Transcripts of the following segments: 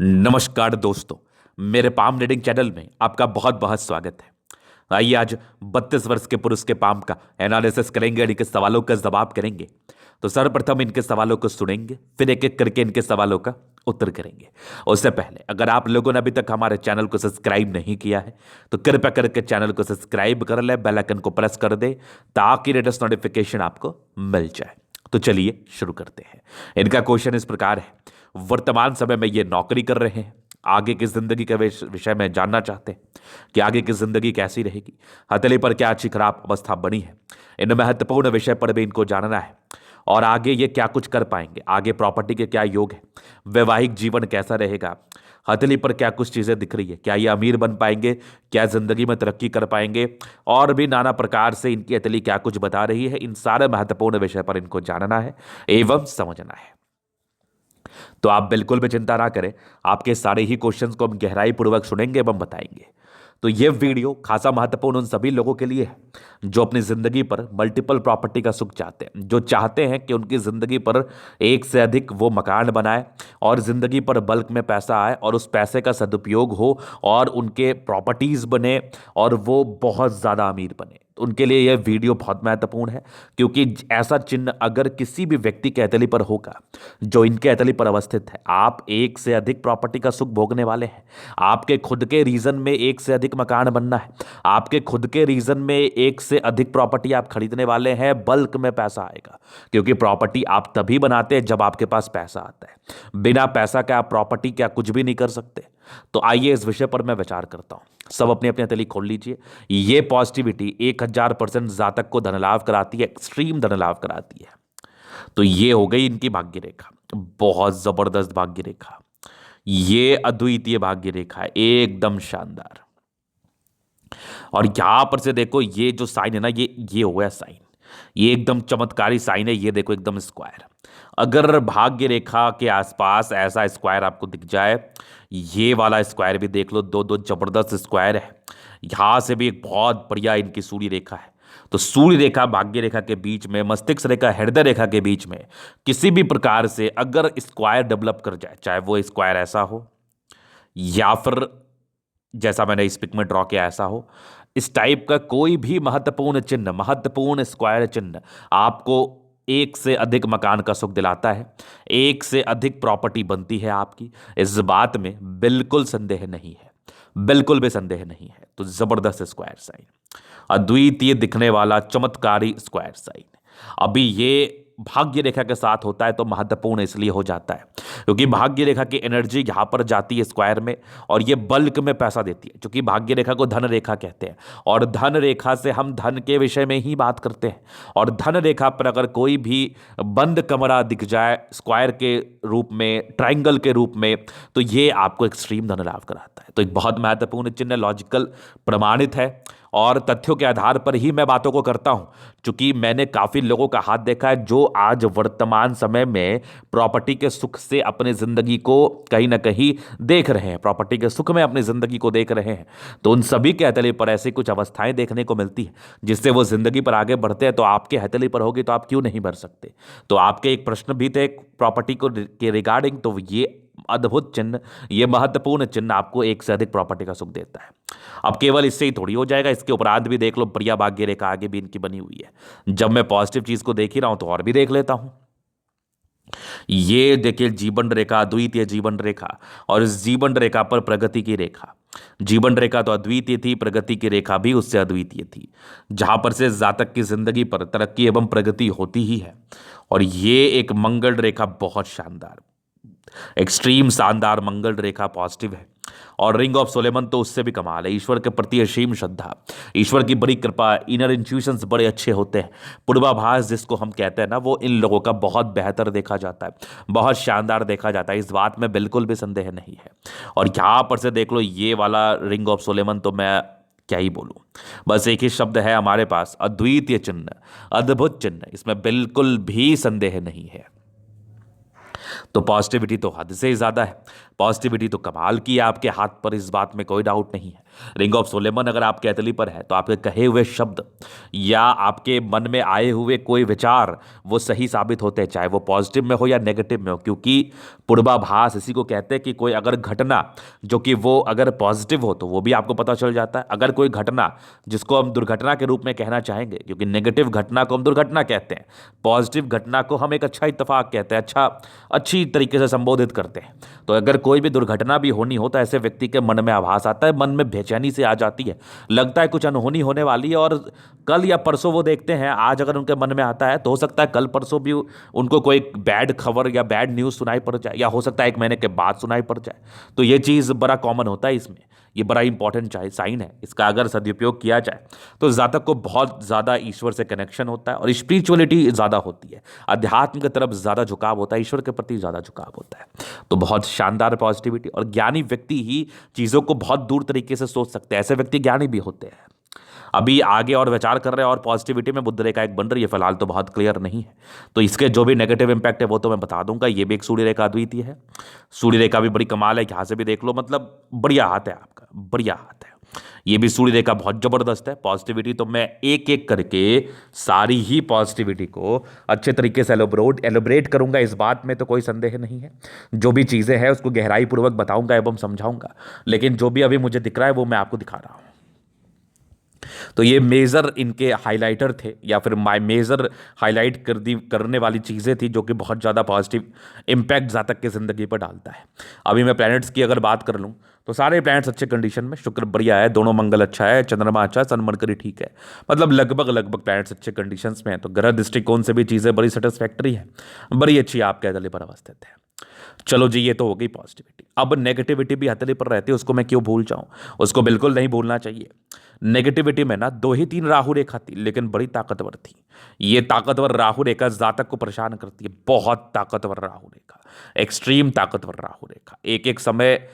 नमस्कार दोस्तों, मेरे पाम रीडिंग चैनल में आपका बहुत बहुत स्वागत है। आइए आज 32 वर्ष के पुरुष के पाम का एनालिसिस करेंगे और इनके सवालों का जवाब करेंगे। तो सर्वप्रथम इनके सवालों को सुनेंगे, फिर एक एक करके इनके सवालों का उत्तर करेंगे। उससे पहले अगर आप लोगों ने अभी तक हमारे चैनल को सब्सक्राइब नहीं किया है तो कृपया करके चैनल को सब्सक्राइब कर ले, बेल आइकन को प्रेस कर दे ताकि लेटेस्ट नोटिफिकेशन आपको मिल जाए। तो चलिए शुरू करते हैं। इनका क्वेश्चन इस प्रकार है, वर्तमान समय में ये नौकरी कर रहे हैं, आगे की जिंदगी के विषय में जानना चाहते हैं कि आगे की जिंदगी कैसी रहेगी, हथेली पर क्या अच्छी खराब अवस्था बनी है, इन महत्वपूर्ण विषय पर भी इनको जानना है और आगे ये क्या कुछ कर पाएंगे, आगे प्रॉपर्टी के क्या योग है, वैवाहिक जीवन कैसा रहेगा, हथेली पर क्या कुछ चीजें दिख रही है, क्या ये अमीर बन पाएंगे, क्या जिंदगी में तरक्की कर पाएंगे और भी नाना प्रकार से इनकी हथेली क्या कुछ बता रही है। इन सारे महत्वपूर्ण विषय पर इनको जानना है एवं समझना है। तो आप बिल्कुल भी चिंता ना करें, आपके सारे ही क्वेश्चंस को हम गहराई पूर्वक सुनेंगे एवं बताएंगे। तो ये वीडियो खासा महत्वपूर्ण उन सभी लोगों के लिए है जो अपनी जिंदगी पर मल्टीपल प्रॉपर्टी का सुख चाहते हैं, जो चाहते हैं कि उनकी जिंदगी पर एक से अधिक वो मकान बनाए और जिंदगी पर बल्क में पैसा आए और उस पैसे का सदुपयोग हो और उनके प्रॉपर्टीज बने और वो बहुत ज्यादा अमीर बने। तो उनके लिए यह वीडियो बहुत महत्वपूर्ण है क्योंकि ऐसा चिन्ह अगर किसी भी व्यक्ति के हथेली पर होगा जो इनके हथेली पर अवस्थित है, आप एक से अधिक प्रॉपर्टी का सुख भोगने वाले हैं। आपके खुद के रीजन में एक से अधिक मकान बनना है, आपके खुद के रीजन में एक से अधिक प्रॉपर्टी आप खरीदने वाले हैं, बल्क में पैसा आएगा क्योंकि प्रॉपर्टी आप तभी बनाते हैं जब आपके पास पैसा आता है। बिना पैसा के आप प्रॉपर्टी क्या कुछ भी नहीं कर सकते। तो आइए इस विषय पर मैं विचार करता हूं। सब अपनी अपनी हथेली खोल लीजिए। ये पॉजिटिविटी 1000% जातक को धन लाभ कराती है, एक्सट्रीम धन लाभ कराती है। तो ये हो गई इनकी भाग्य रेखा, बहुत जबरदस्त भाग्य रेखा, ये अद्वितीय भाग्य रेखा है, एकदम शानदार। और यहां पर से देखो ये जो साइन है ना, ये हो गया साइन, ये एकदम चमत्कारी साइन है। ये देखो एकदम स्क्वायर। अगर भाग्य रेखा के आसपास ऐसा स्क्वायर आपको दिख जाए, ये वाला स्क्वायर भी देख लो, दो दो जबरदस्त स्क्वायर है। यहां से भी एक बहुत बढ़िया इनकी सूर्य रेखा है। तो सूर्य रेखा भाग्य रेखा के बीच में, मस्तिष्क रेखा हृदय रेखा के बीच में किसी भी प्रकार से अगर स्क्वायर डेवलप कर जाए, चाहे वो स्क्वायर ऐसा हो या फिर जैसा मैंने इस पिक में ड्रॉ किया ऐसा हो, इस टाइप का कोई भी महत्वपूर्ण चिन्ह, महत्वपूर्ण स्क्वायर चिन्ह आपको एक से अधिक मकान का सुख दिलाता है, एक से अधिक प्रॉपर्टी बनती है आपकी, इस बात में बिल्कुल संदेह नहीं है, बिल्कुल भी संदेह नहीं है। तो जबरदस्त स्क्वायर साइन, अद्वितीय दिखने वाला चमत्कारी स्क्वायर साइन। अभी ये भाग्य रेखा के साथ होता है तो महत्वपूर्ण इसलिए हो जाता है क्योंकि भाग्य रेखा की एनर्जी यहां पर जाती है स्क्वायर में और ये बल्क में पैसा देती है, क्योंकि भाग्य रेखा को धन रेखा कहते हैं और धन रेखा से हम धन के विषय में ही बात करते हैं। और धन रेखा पर अगर कोई भी बंद कमरा दिख जाए स्क्वायर के रूप में, ट्राइंगल के रूप में, तो ये आपको एक्सट्रीम धन लाभ कराता है। तो एक बहुत महत्वपूर्ण चिन्ह, लॉजिकल प्रमाणित है और तथ्यों के आधार पर ही मैं बातों को करता हूं, क्योंकि मैंने काफी लोगों का हाथ देखा है जो आज वर्तमान समय में प्रॉपर्टी के सुख से अपनी जिंदगी को कहीं ना कहीं देख रहे हैं, प्रॉपर्टी के सुख में अपनी जिंदगी को देख रहे हैं। तो उन सभी के हथेली पर ऐसी कुछ अवस्थाएं देखने को मिलती है जिससे वो जिंदगी पर आगे बढ़ते हैं। तो आपके हथेली पर होगी तो आप क्यों नहीं बढ़ सकते। तो आपके एक प्रश्न भी थे प्रॉपर्टी को के रिगार्डिंग, तो ये अद्भुत चिन्ह, ये महत्वपूर्ण चिन्ह आपको एक से अधिक प्रॉपर्टी का सुख देता है। अब केवल इससे ही थोड़ी हो जाएगा, इसके उपरांत भी देख लो, बढ़िया भाग्य रेखा आगे भी इनकी बनी हुई है। जब मैं पॉजिटिव चीज को देख ही रहा हूं तो और भी देख लेता हूं। ये देखिए जीवन रेखा, अद्वितीय जीवन रेखा, और इस जीवन रेखा पर प्रगति की रेखा। जीवन रेखा तो अद्वितीय थी, प्रगति की रेखा भी उससे अद्वितीय थी, जहां पर से जातक की जिंदगी पर तरक्की एवं प्रगति होती ही है। और ये एक मंगल रेखा, बहुत शानदार, एक्सट्रीम शानदार मंगल रेखा पॉजिटिव है। और रिंग ऑफ सोलेमन तो उससे भी कमाल है, ईश्वर के प्रति असीम श्रद्धा, ईश्वर की बड़ी कृपा, इनर इंट्यूशंस बड़े अच्छे होते हैं, पूर्वाभास जिसको हम कहते हैं ना, वो इन लोगों का बहुत बेहतर देखा जाता है, बहुत शानदार देखा जाता है, इस बात में बिल्कुल भी संदेह नहीं है। और यहां पर से देख लो ये वाला रिंग ऑफ सोलेमन, तो मैं क्या ही बोलूं, बस एक ही शब्द है हमारे पास, अद्वितीय चिन्ह, अद्भुत चिन्ह, इसमें बिल्कुल भी संदेह नहीं है। तो पॉजिटिविटी तो हद से ही ज़्यादा है। पॉजिटिविटी तो कमाल की है आपके हाथ पर, इस बात में कोई डाउट नहीं है। रिंग ऑफ सोलेमन अगर आपके हथेली पर है तो आपके कहे हुए शब्द या आपके मन में आए हुए कोई विचार वो सही साबित होते हैं, चाहे वो पॉजिटिव में हो या नेगेटिव में हो। क्योंकि पूर्वाभास इसी को कहते हैं कि कोई अगर घटना जो कि वो अगर पॉजिटिव हो तो वो भी आपको पता चल जाता है। अगर कोई घटना जिसको हम दुर्घटना के रूप में कहना चाहेंगे, क्योंकि नेगेटिव घटना को हम दुर्घटना कहते हैं, पॉजिटिव घटना को हम एक अच्छा इत्तेफाक कहते हैं, अच्छी तरीके से संबोधित करते हैं। तो अगर कोई भी दुर्घटना भी होनी हो तो ऐसे व्यक्ति के मन में आभास आता है, मन में बेचैनी से आ जाती है, लगता है कुछ अनहोनी होने वाली है। और कल या परसों वो देखते हैं, आज अगर उनके मन में आता है तो हो सकता है कल परसों भी उनको कोई बैड खबर या बैड न्यूज़ सुनाई पड़ जाए, या हो सकता है एक महीने के बाद सुनाई पड़ जाए। तो ये चीज़ बड़ा कॉमन होता है इसमें, ये बड़ा इंपॉर्टेंट साइन है। इसका अगर सदुपयोग किया जाए तो जातक को बहुत ज़्यादा ईश्वर से कनेक्शन होता है और स्पिरिचुअलिटी ज़्यादा होती है, अध्यात्म की तरफ ज़्यादा झुकाव होता है, ईश्वर के प्रति ज़्यादा झुकाव होता है। तो बहुत शानदार पॉजिटिविटी, और ज्ञानी व्यक्ति ही चीज़ों को बहुत दूर तरीके से सोच सकते हैं, ऐसे व्यक्ति ज्ञानी भी होते हैं। अभी आगे और विचार कर रहे हैं, और पॉजिटिविटी में बुध रेखा एक बन रही है, फिलहाल तो बहुत क्लियर नहीं है। तो इसके जो भी नेगेटिव इंपैक्ट है वो तो मैं बता दूंगा। ये भी एक सूर्य रेखा अद्वितीय है, सूर्य रेखा भी बड़ी कमाल है, यहाँ से भी देख लो, मतलब बढ़िया हाथ है आपका, बढ़िया हाथ है। ये भी सूर्य रेखा बहुत जबरदस्त है। पॉजिटिविटी तो मैं एक एक करके सारी ही पॉजिटिविटी को अच्छे तरीके से एलोबरेट करूंगा, इस बात में तो कोई संदेह नहीं है। जो भी चीज़ें हैं उसको गहराई पूर्वक बताऊंगा एवं समझाऊंगा, लेकिन जो भी अभी मुझे दिख रहा है वो मैं आपको दिखा रहा हूं। तो ये मेजर इनके हाइलाइटर थे, या फिर मेजर हाईलाइट करने वाली चीज़ें थी जो कि बहुत ज़्यादा पॉजिटिव इम्पैक्ट जातक की ज़िंदगी पर डालता है। अभी मैं प्लैनेट्स की अगर बात कर लूँ तो सारे प्लैनेट्स अच्छे कंडीशन में, शुक्र बढ़िया है, दोनों मंगल अच्छा है, चंद्रमा अच्छा है, सन मरकरी ठीक है, मतलब लगभग प्लैनेट्स अच्छे कंडीशंस में है। तो ग्रह दृष्टिकोण से भी चीज़ें बड़ी सेटिस्फैक्टरी है, बड़ी अच्छी आपके हथेली पर अवस्थित है। चलो जी, ये तो हो गई पॉजिटिविटी। अब नेगेटिविटी भी हथेली पर रहती है, उसको मैं क्यों भूल जाऊं, उसको बिल्कुल नहीं भूलना चाहिए। नेगेटिविटी में ना 2 ही 3 राहु रेखा थी, लेकिन बड़ी ताकतवर थी। ये ताकतवर राहु रेखा जातक को परेशान करती है, बहुत ताकतवर राहु रेखा, एक्सट्रीम ताकतवर राहु रेखा। एक एक समय,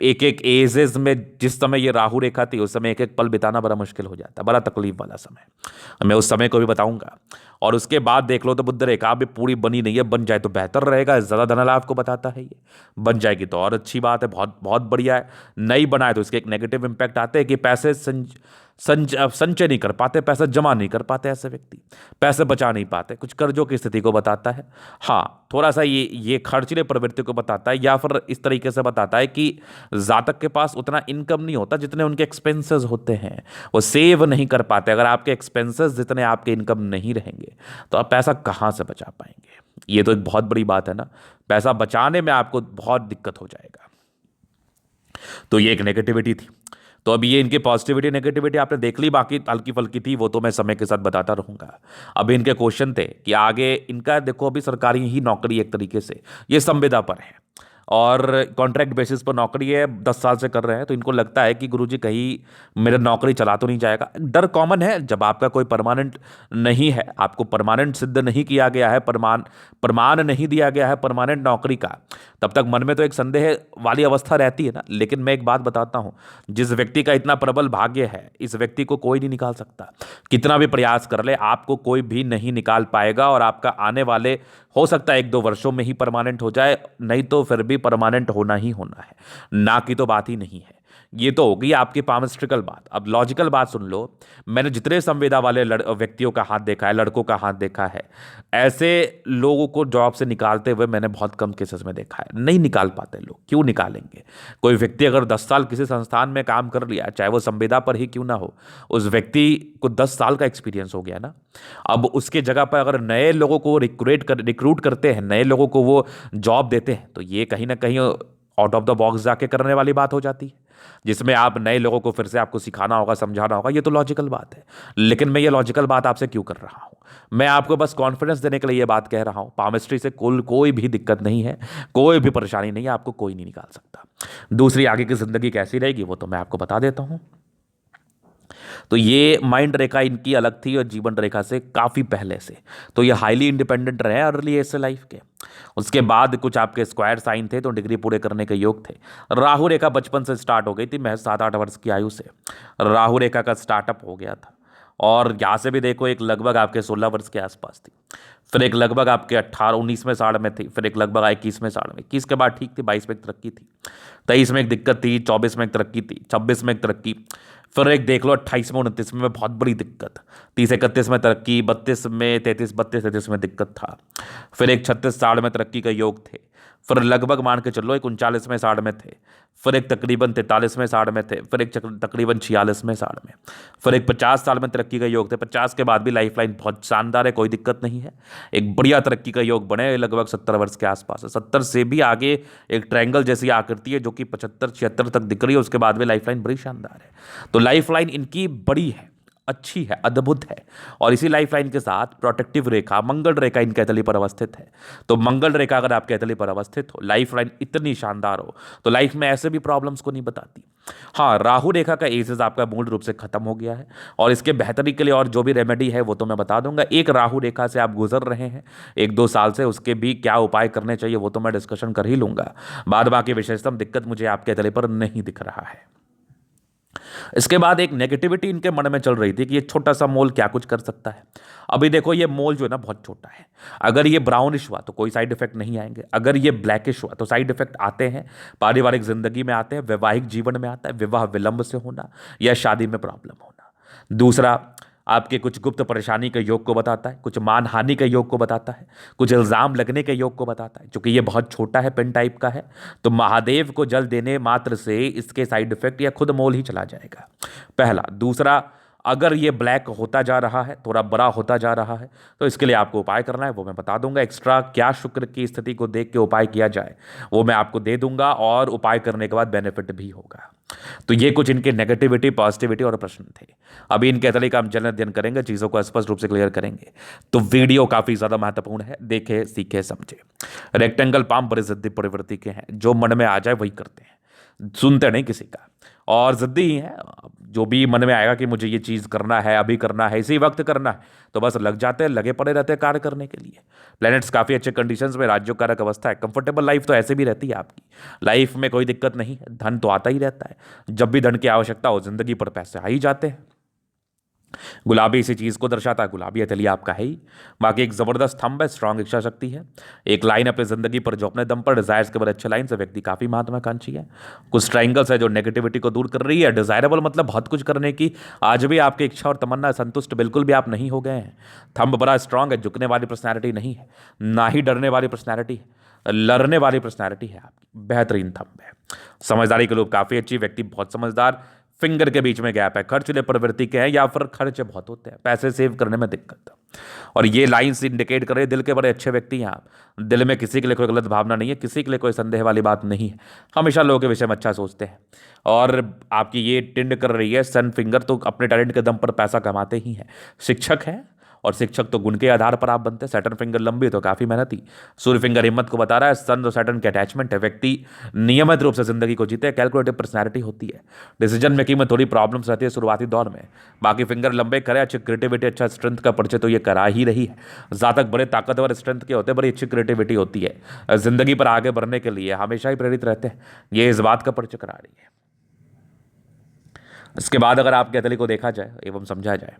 एक एक एजेस में जिस समय ये राहु रेखा थी उस समय एक एक पल बिताना बड़ा मुश्किल हो जाता, बड़ा तकलीफ वाला समय। मैं उस समय को भी बताऊंगा। और उसके बाद देख लो तो बुध रेखा अभी पूरी बनी नहीं है, बन जाए तो बेहतर रहेगा, ज़्यादा धन लाभ को बताता है। ये बन जाएगी तो और अच्छी बात है, बहुत बहुत बढ़िया है। नहीं बनाए तो इसके एक नेगेटिव इंपैक्ट आते हैं कि पैसे संचय नहीं कर पाते, पैसा जमा नहीं कर पाते, ऐसे व्यक्ति पैसे बचा नहीं पाते, कुछ कर्जों की स्थिति को बताता है। हाँ, थोड़ा सा ये खर्चीले प्रवृत्ति को बताता है, या फिर इस तरीके से बताता है कि जातक के पास उतना इनकम नहीं होता जितने उनके एक्सपेंसेस होते हैं, वो सेव नहीं कर पाते। अगर आपके एक्सपेंसेस जितने आपके इनकम नहीं रहेंगे तो आप पैसा कहाँ से बचा पाएंगे। ये तो एक बहुत बड़ी बात है ना, पैसा बचाने में आपको बहुत दिक्कत हो जाएगा। तो ये एक नेगेटिविटी थी। तो अब ये इनकी पॉजिटिविटी नेगेटिविटी आपने देख ली, बाकी हल्की फल्की थी वो तो मैं समय के साथ बताता रहूंगा। अभी इनके क्वेश्चन थे कि आगे इनका देखो, अभी सरकारी ही नौकरी एक तरीके से ये संविदा पर है और कॉन्ट्रैक्ट बेसिस पर नौकरी है, 10 साल से कर रहे हैं। तो इनको लगता है कि गुरुजी कहीं मेरा नौकरी चला तो नहीं जाएगा। डर कॉमन है, जब आपका कोई परमानेंट नहीं है, आपको परमानेंट सिद्ध नहीं किया गया है, प्रमाण नहीं दिया गया है परमानेंट नौकरी का, तब तक मन में तो एक संदेह वाली अवस्था रहती है ना। लेकिन मैं एक बात बताता हूं, जिस व्यक्ति का इतना प्रबल भाग्य है, इस व्यक्ति को कोई नहीं निकाल सकता। कितना भी प्रयास कर ले, आपको कोई भी नहीं निकाल पाएगा। और आपका आने वाले हो सकता है 1-2 वर्षों में ही परमानेंट हो जाए, नहीं तो फिर भी परमानेंट होना ही होना है, ना की तो बात ही नहीं है। ये तो हो गई आपकी पामस्ट्रिकल बात। अब लॉजिकल बात सुन लो। मैंने जितने संवेदा वाले व्यक्तियों का हाथ देखा है, लड़कों का हाथ देखा है, ऐसे लोगों को जॉब से निकालते हुए मैंने बहुत कम केसेस में देखा है। नहीं निकाल पाते लोग, क्यों निकालेंगे। कोई व्यक्ति अगर 10 साल किसी संस्थान में काम कर लिया, चाहे वो संवेदा पर ही क्यों ना हो, उस व्यक्ति को 10 साल का एक्सपीरियंस हो गया ना। अब उसके जगह पर अगर नए लोगों को रिक्रूट करते हैं, नए लोगों को वो जॉब देते हैं, तो ये कहीं ना कहीं आउट ऑफ द बॉक्स जाके करने वाली बात हो जाती है, जिसमें आप नए लोगों को फिर से आपको सिखाना होगा, समझाना होगा। ये तो लॉजिकल बात है। लेकिन मैं ये लॉजिकल बात आपसे क्यों कर रहा हूं, मैं आपको बस कॉन्फिडेंस देने के लिए ये बात कह रहा हूं। पामिस्ट्री से कोई भी दिक्कत नहीं है, कोई भी परेशानी नहीं है, आपको कोई नहीं निकाल सकता। दूसरी, आगे की जिंदगी कैसी रहेगी वो तो मैं आपको बता देता हूं। तो ये माइंड रेखा इनकी अलग थी और जीवन रेखा से काफ़ी पहले से। तो ये हाईली इंडिपेंडेंट रहे अर्ली एज से लाइफ के। उसके बाद कुछ आपके स्क्वायर साइन थे तो डिग्री पूरे करने के योग थे। राहु रेखा बचपन से स्टार्ट हो गई थी, महज 7-8 वर्ष की आयु से राहु रेखा का स्टार्टअप हो गया था। और यहाँ से भी देखो एक लगभग आपके 16 वर्ष के आसपास थी। फिर एक लगभग आपके 18-19वें साल में थी, फिर एक लगभग 21वें साल में। 21 के बाद ठीक थी, 22 में एक तरक्की थी, 23 में एक दिक्कत थी, 24 में एक तरक्की थी, 26 में एक तरक्की, फिर एक देख लो 28 में 29 में बहुत बड़ी दिक्कत, 30-31 में तरक्की, 32 में 33 में दिक्कत था, फिर एक 36 साल में तरक्की का योग थे, फिर लगभग मान के चलो एक 39वें साल में थे, फिर एक तकरीबन 43वें साल में थे, फिर एक तकरीबन 46वें साल में, फिर एक 50 साल में तरक्की का योग थे। 50 के बाद भी लाइफ लाइन बहुत शानदार है, कोई दिक्कत नहीं है, एक बढ़िया तरक्की का योग बने लगभग 70 वर्ष के आसपास है। 70 से भी आगे एक ट्रायंगल जैसी आकृति है जो कि 75-76 तक दिख रही है, उसके बाद भी लाइफ लाइन बड़ी शानदार है। तो लाइफ लाइन इनकी बड़ी है, अच्छी है, अद्भुत है। और इसी लाइफ लाइन के साथ प्रोटेक्टिव रेखा मंगल रेखा इनके कैतली पर अवस्थित है। तो मंगल रेखा अगर आपके कैतली पर अवस्थित हो, लाइफ लाइन इतनी शानदार हो, तो लाइफ में ऐसे भी प्रॉब्लम्स को नहीं बताती। हाँ, राहु रेखा का एजेस आपका मूल रूप से खत्म हो गया है, और इसके बेहतरी के लिए और जो भी रेमेडी है वो तो मैं बता दूंगा। एक राहु रेखा से आप गुजर रहे हैं 1-2 साल से, उसके भी क्या उपाय करने चाहिए वो तो मैं डिस्कशन कर ही लूंगा। बाद बाकी विशेषतम दिक्कत मुझे आपके कैतली पर नहीं दिख रहा है। इसके बाद एक नेगेटिविटी इनके मन में चल रही थी कि ये छोटा सा मोल क्या कुछ कर सकता है। अभी देखो ये मोल जो है ना बहुत छोटा है, अगर ये ब्राउनिश हुआ तो कोई साइड इफेक्ट नहीं आएंगे, अगर ये ब्लैकिश हुआ तो साइड इफेक्ट आते हैं, पारिवारिक जिंदगी में आते हैं, वैवाहिक जीवन में आता है, विवाह विलंब से होना या शादी में प्रॉब्लम होना। दूसरा, आपके कुछ गुप्त परेशानी के योग को बताता है, कुछ मानहानि के योग को बताता है, कुछ इल्जाम लगने के योग को बताता है। चूंकि ये बहुत छोटा है, पेन टाइप का है, तो महादेव को जल देने मात्र से इसके साइड इफेक्ट या खुद मोल ही चला जाएगा, पहला। दूसरा, अगर ये ब्लैक होता जा रहा है, थोड़ा बड़ा होता जा रहा है, तो इसके लिए आपको उपाय करना है, वो मैं बता दूंगा। एक्स्ट्रा क्या शुक्र की स्थिति को देख के उपाय किया जाए वो मैं आपको दे दूंगा, और उपाय करने के बाद बेनिफिट भी होगा। तो ये कुछ इनके नेगेटिविटी, पॉजिटिविटी और प्रश्न थे। अभी इनके तरीके का हम जल्द अध्ययन करेंगे, चीज़ों को स्पष्ट रूप से क्लियर करेंगे। तो वीडियो काफ़ी ज़्यादा महत्वपूर्ण है, देखे सीखे समझे। रेक्टेंगल पाम बड़े जिद्दी प्रवृत्ति के हैं, जो मन में आ जाए वही करते हैं, सुनते नहीं किसी का, और जिद्दी ही है। जो भी मन में आएगा कि मुझे ये चीज़ करना है, अभी करना है, इसी वक्त करना है, तो बस लग जाते हैं, लगे पड़े रहते हैं कार्य करने के लिए। प्लैनेट्स काफ़ी अच्छे कंडीशंस में, राज्यों कारक अवस्था है, कंफर्टेबल लाइफ तो ऐसे भी रहती है आपकी, लाइफ में कोई दिक्कत नहीं है, धन तो आता ही रहता है, जब भी धन की आवश्यकता हो जिंदगी पर पैसे आ ही जाते हैं। गुलाबी इसी चीज़ को दर्शाता है, गुलाबी अतली आपका है ही। बाकी एक ज़बरदस्त थंब है, स्ट्रांग इच्छा शक्ति है, एक लाइन अपनी ज़िंदगी पर जो अपने दम पर डिजायर्स के बड़े अच्छे लाइन से व्यक्ति काफ़ी महत्वाकांक्षी है। कुछ ट्राइंगल्स है जो नेगेटिविटी को दूर कर रही है। डिजायरेबल मतलब बहुत कुछ करने की आज भी आपकी इच्छा और तमन्ना संतुष्ट बिल्कुल भी आप नहीं हो गए हैं। थंब बड़ा स्ट्रांग है, झुकने वाली पर्सनैलिटी नहीं है, ना ही डरने वाली पर्सनैलिटी है, लड़ने वाली पर्सनैलिटी है आपकी, बेहतरीन थंब है। समझदारी के लोग काफ़ी अच्छी, व्यक्ति बहुत समझदार, फिंगर के बीच में गैप है, खर्चीले प्रवृत्ति के हैं या फिर खर्च बहुत होते हैं, पैसे सेव करने में दिक्कत। और ये लाइंस इंडिकेट कर रहे हैं दिल के बड़े अच्छे व्यक्ति हैं आप, दिल में किसी के लिए कोई गलत भावना नहीं है, किसी के लिए कोई संदेह वाली बात नहीं है, हमेशा लोगों के विषय में अच्छा सोचते हैं। और आपकी ये टिंड कर रही है सन फिंगर, तो अपने टैलेंट के दम पर पैसा कमाते ही हैं। शिक्षक हैं, और शिक्षक तो गुण के आधार पर आप बनते हैं। सैटर्न फिंगर लंबी तो काफ़ी मेहनती, सूर्य फिंगर हिम्मत को बता रहा है, सन और सैटर्न के अटैचमेंट है, व्यक्ति नियमित रूप से जिंदगी को जीते, कैलकुलेटिव पर्सनैलिटी होती है, डिसीजन मेकिंग में थोड़ी प्रॉब्लम्स रहती है शुरुआती दौर में। बाकी फिंगर लंबे करे, अच्छी क्रिएटिविटी, अच्छा स्ट्रेंथ का परिचय तो ये करा ही रही है। जातक बड़े ताकतवर स्ट्रेंथ के होते हैं, बड़ी अच्छी क्रिएटिविटी होती है, जिंदगी पर आगे बढ़ने के लिए हमेशा ही प्रेरित रहते हैं, ये इस बात का परिचय करा रही है। इसके बाद अगर आपके अतली को देखा जाए एवं समझा जाए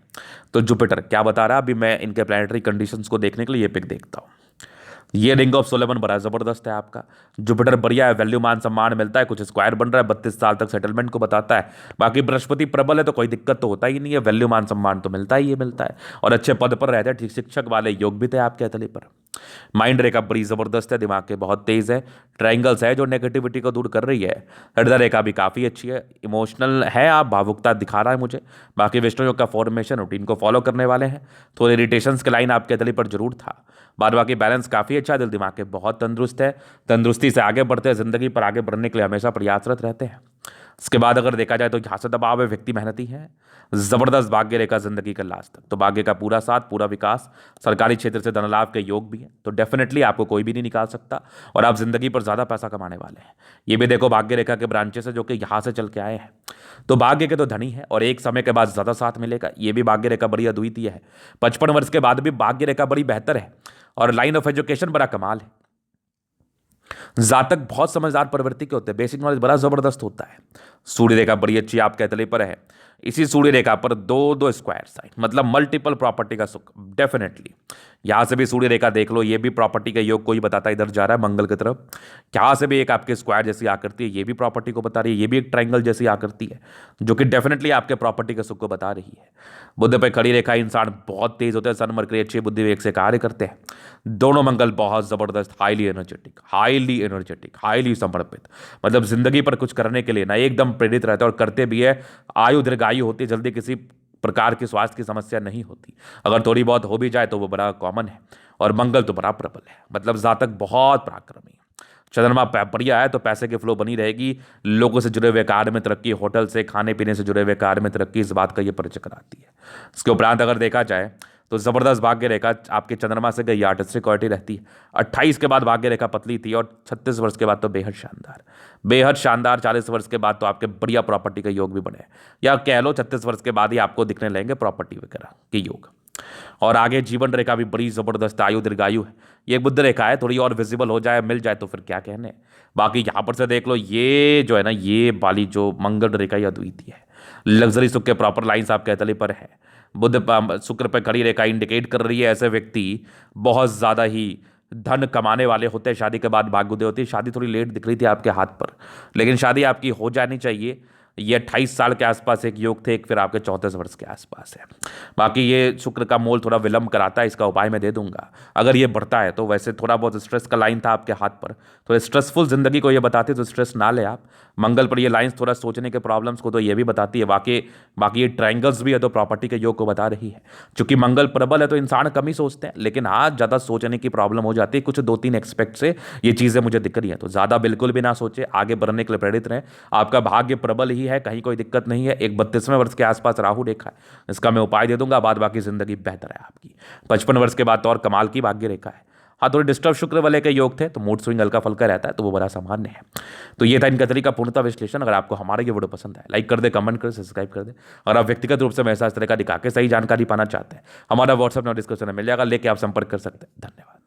तो जुपिटर क्या बता रहा है, अभी मैं इनके प्लैनेटरी कंडीशंस को देखने के लिए ये पिक देखता हूँ। ये रिंग ऑफ सोलेमन बड़ा जबरदस्त है आपका, जुपिटर बढ़िया है, वैल्यू मान सम्मान मिलता है, कुछ स्क्वायर बन रहा है, 32 साल तक सेटलमेंट को बताता है। बाकी बृहस्पति प्रबल है तो कोई दिक्कत तो होता ही नहीं है, वैल्यू मान सम्मान तो मिलता ही मिलता है, और अच्छे पद पर रहते हैं, ठीक शिक्षक वाले योग भी थे आपके अतली पर। माइंड रेखा बड़ी जबरदस्त है, दिमाग के बहुत तेज है, ट्राइंगल्स है जो नेगेटिविटी को दूर कर रही है। हृदय रेखा भी काफ़ी अच्छी है, इमोशनल है आप, भावुकता दिखा रहा है मुझे। बाकी विष्णु योग का फॉर्मेशन रूटीन को फॉलो करने वाले हैं, थोड़े इरिटेशंस के लाइन आपके अतली पर जरूर था। बाद बाकी बैलेंस काफ़ी अच्छा, दिल दिमाग के बहुत तंदुरुस्त है, तंदुरुस्ती से आगे बढ़ते हैं, जिंदगी पर आगे बढ़ने के लिए हमेशा प्रयासरत रहते हैं। इसके बाद अगर देखा जाए तो यहाँ से दबाव है, व्यक्ति मेहनती है, जबरदस्त भाग्य रेखा जिंदगी का लास्ट तक, तो भाग्य का पूरा साथ, पूरा विकास, सरकारी क्षेत्र से धन लाभ के योग भी है, तो डेफिनेटली आपको कोई भी नहीं निकाल सकता, और आप जिंदगी पर ज्यादा पैसा कमाने वाले हैं। ये भी देखो भाग्य रेखा के ब्रांचेस है जो कि यहाँ से चल के आए हैं, तो भाग्य के तो धनी है, और एक समय के बाद ज्यादा साथ मिलेगा। ये भी भाग्य रेखा बड़ी अद्वितीय है, 55 वर्ष के बाद भी भाग्य रेखा बड़ी बेहतर है, और लाइन ऑफ एजुकेशन बड़ा कमाल है। जातक बहुत समझदार प्रवृत्ति के होते हैं, बेसिक नॉलेज बड़ा जबरदस्त होता है। सूर्य रेखा बड़ी अच्छी आपके अतले पर है, इसी सूर्य रेखा पर दो दो स्क्वायर साइन मतलब मल्टीपल प्रॉपर्टी का सुख, डेफिनेटली यहाँ से भी सूर्य रेखा देख लो, ये भी प्रॉपर्टी का योग कोई बताता है, इधर जा रहा है मंगल की तरफ। यहाँ से भी एक आपके स्क्वायर जैसी आकृति है, ये भी प्रॉपर्टी को बता रही है। ये भी एक ट्रायंगल जैसी आकृति है जो कि डेफिनेटली आपके प्रॉपर्टी के सुख को बता रही है। बुध पे खड़ी रेखा, इंसान बहुत तेज होते हैं, सन मरकरी अच्छी बुद्धि विवेक से कार्य करते हैं। दोनों मंगल बहुत जबरदस्त, हाईली एनर्जेटिक, हाईली समर्पित, मतलब जिंदगी पर कुछ करने के लिए ना एकदम प्रेरित रहते हैं और करते भी है। आयु दीर्घायु होती है, जल्दी किसी प्रकार की स्वास्थ्य की समस्या नहीं होती। अगर थोड़ी बहुत हो भी जाए तो वो बड़ा कॉमन है। और मंगल तो बड़ा प्रबल है, मतलब जातक बहुत पराक्रमी है। चंद्रमा बढ़िया है तो पैसे की फ्लो बनी रहेगी, लोगों से जुड़े हुए कार्य में तरक्की, होटल से खाने पीने से जुड़े हुए कार्य में तरक्की, इस बात का ये परिचय कराती है। इसके उपरांत अगर देखा जाए तो जबरदस्त भाग्य रेखा आपके चंद्रमा से गई आर्टिस्टिक क्वालिटी रहती है। 28 के बाद भाग्य रेखा पतली थी और 36 वर्ष के बाद तो बेहद शानदार, बेहद शानदार। 40 वर्ष के बाद तो आपके बढ़िया प्रॉपर्टी का योग भी बने, या कह लो 36 वर्ष के बाद ही आपको दिखने लगेंगे प्रॉपर्टी वगैरह के योग। और आगे जीवन रेखा भी बड़ी जबरदस्त, आयु दीर्घायु है। ये बुध रेखा है, थोड़ी और विजिबल हो जाए, मिल जाए तो फिर क्या कहने। बाकी यहां पर से देख लो, ये जो है ना, ये वाली जो मंगल रेखा ये अद्वितीय है। लग्जरी सुख के प्रॉपर लाइंस आपके तले पर है। बुध शुक्र पर खड़ी रेखा इंडिकेट कर रही है ऐसे व्यक्ति बहुत ज्यादा ही धन कमाने वाले होते हैं। शादी के बाद भाग्योदय होती है। शादी थोड़ी लेट दिख रही थी आपके हाथ पर, लेकिन शादी आपकी हो जानी चाहिए। ये 28 साल के आसपास एक योग थे, एक फिर आपके 34 वर्ष के आसपास है। बाकी ये शुक्र का मोल थोड़ा विलंब कराता है, इसका उपाय मैं दे दूंगा अगर ये बढ़ता है तो। वैसे थोड़ा बहुत स्ट्रेस का लाइन था आपके हाथ पर, थोड़ा स्ट्रेसफुल जिंदगी को ये बताती है, तो स्ट्रेस ना ले आप। मंगल पर ये लाइंस थोड़ा सोचने के प्रॉब्लम्स को तो ये भी बताती है। बाकी ये ट्रायंगल्स भी है तो प्रॉपर्टी के योग को बता रही है। चूंकि मंगल प्रबल है तो इंसान कम ही सोचते हैं, लेकिन आज ज़्यादा सोचने की प्रॉब्लम हो जाती है। कुछ 2-3 एक्सपेक्ट से ये चीज़ें मुझे दिख रही हैं, तो ज़्यादा बिल्कुल भी ना सोचे, आगे बढ़ने के लिए प्रेरित रहें। आपका भाग्य प्रबल ही है, कहीं कोई दिक्कत नहीं है। एक 32वें वर्ष के आसपास राहु रेखा है, इसका मैं उपाय दे दूंगा, बाद बाकी जिंदगी बेहतर है आपकी। 55 वर्ष के बाद तो और कमाल की भाग्य रेखा है। हाँ, थोड़े डिस्टर्ब शुक्र वाले के योग थे तो मूड स्विंग हल्का फल्का रहता है, तो वो बड़ा सामान्य है। तो ये था इनका तरीका पूर्णता विश्लेषण। अगर आपको हमारा ये वीडियो पसंद है, लाइक कर दे, कमेंट कर, सब्सक्राइब कर दे। अगर आप व्यक्तिगत रूप से मेरे साथ इस तरह का दिखा के सही जानकारी पाना चाहते हैं, हमारा व्हाट्सएप नंबर डिस्क्रिप्शन में मिल जाएगा, लेके आप संपर्क कर सकते हैं। धन्यवाद।